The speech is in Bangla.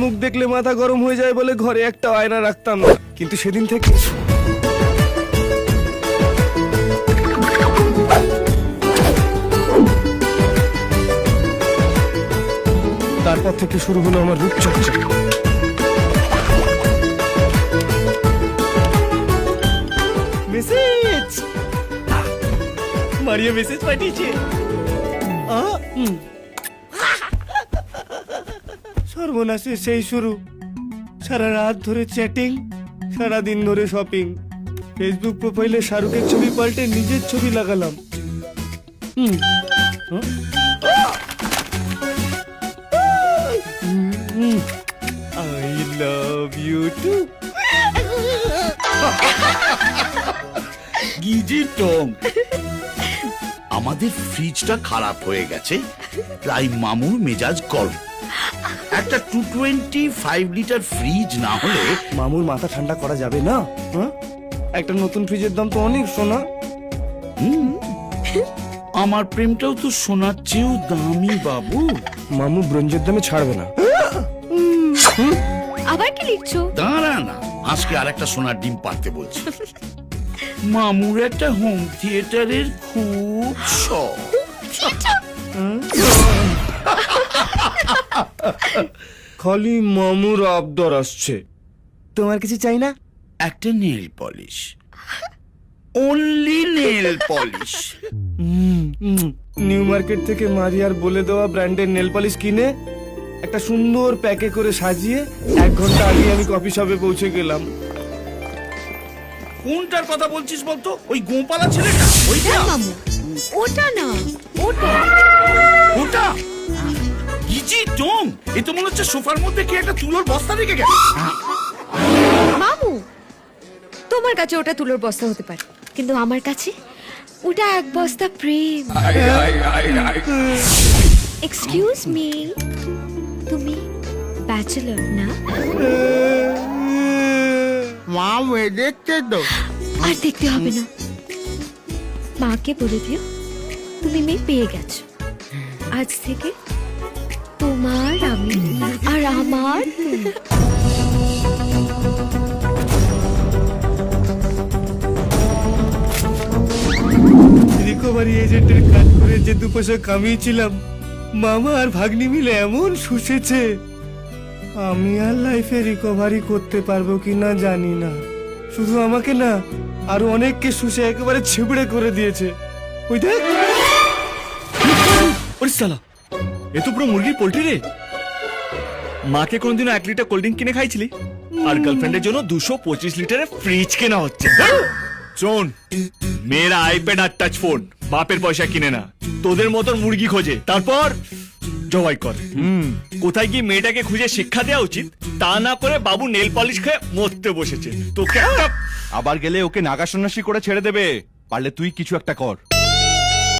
মুখ দেখলে মাথা গরম হয়ে যায় বলে ঘরে একটা আয়না রাখতাম না, কিন্তু সেদিন থেকে তারপর থেকে শুরু হলো আমার রূপচর্চা। মেসেজ, মারিয়া মেসেজ পাঠিয়েছে। সর্বনাশে সেই শুরু, সারা রাত ধরে চ্যাটিং, সারা দিন ধরে শপিং। ফেসবুক প্রোফাইলে শাহরুখের ছবি পাল্টে নিজের ছবি লাগালাম। I love you too. গিজি টং, আমাদের ফ্রিজটা খারাপ হয়ে গেছে, তাই মামুর মেজাজ গরম। একটা 225 লিটার ফ্রিজ না হলে মামুর মাথা ঠান্ডা করা যাবে না? একটা নতুন ফ্রিজের দাম তো অনেক সোনা। আমার প্রেমটাও তো সোনার চেয়েও দামি বাবু। মামু ব্রোঞ্জের দামে ছাড়বে না। আবার কি লিখছো? দাঁড়া না, আজকে আর একটা সোনার ডিম পাড়তে বলছি। মামুর একটা হোম থিয়েটারের খুব শখ। খালি মামুর আবদার আসছে। তোমার কিছু চাই না? একটা nail polish, only nail polish. New market থেকে মারিয়ার বলে দেওয়া ব্র্যান্ডের নেল পলিশ কিনে একটা সুন্দর প্যাকে করে সাজিয়ে 1 ঘন্টা আগে আমি কফি শপে পৌঁছে গেলাম। কোনটার কথা বলছিস বলতো? ওই গোপালা ছেলেটা? ওইটা? মামু, ওটা না, ওটা। ওটা গিজি টং, এ তো মনে হচ্ছে সোফার মধ্যে কি একটা তুলোর বস্তা রেখে গেছে। মামু, তোমার কাছে ওটা তুলোর বস্তা হতে পারে, কিন্তু আমার কাছে ওটা 1 বস্তা প্রেম। এক্সকিউজ মি, তুমি ব্যাচেলর না? মা মেয়ে দেখছে তো। আর দেখতে হবে না, মাকে বলে দিও তুমি মেয়ে পেয়ে গেছো। আজ থেকে তোমার আমি আর আমার। রিকভারি এজেন্টের কাজ করে যে 2 পয়সা কামিয়েছিলাম, মামা আর ভাগ্নি মিলে এমন শুষেছে, আমি আর লাইফে রিকভারি করতে পারবো কিনা জানি না। শুধু আমাকে না, আরো অনেককে শুষে একেবারে ছিবড়ে করে দিয়েছে। ওই দেখ, ওরে শালা, এ তো পুরো মুরগির পোল্ট্রি রে। মাকে কোনদিনও 1 লিটার কোল্ড ড্রিঙ্ক কিনে খাইছিলি, আর গার্লফ্রেন্ডের জন্য 225 লিটারের ফ্রিজ কেনা হচ্ছে। শোন, মেয়েরা আইপ্যাড আর টাচ ফোন বাপের পয়সা কিনে না, তোদের মতন মুরগি খোঁজে, তারপর জবাই করে। কোথায় গিয়ে মেয়েটাকে খুঁজে শিক্ষা দেওয়া উচিত, তা না করে বাবু নেল পলিশ খেয়ে মরতে বসেছে। তোকে আবার গেলে ওকে নাগা সন্ন্যাসী করে ছেড়ে দেবে, পারলে তুই কিছু একটা কর।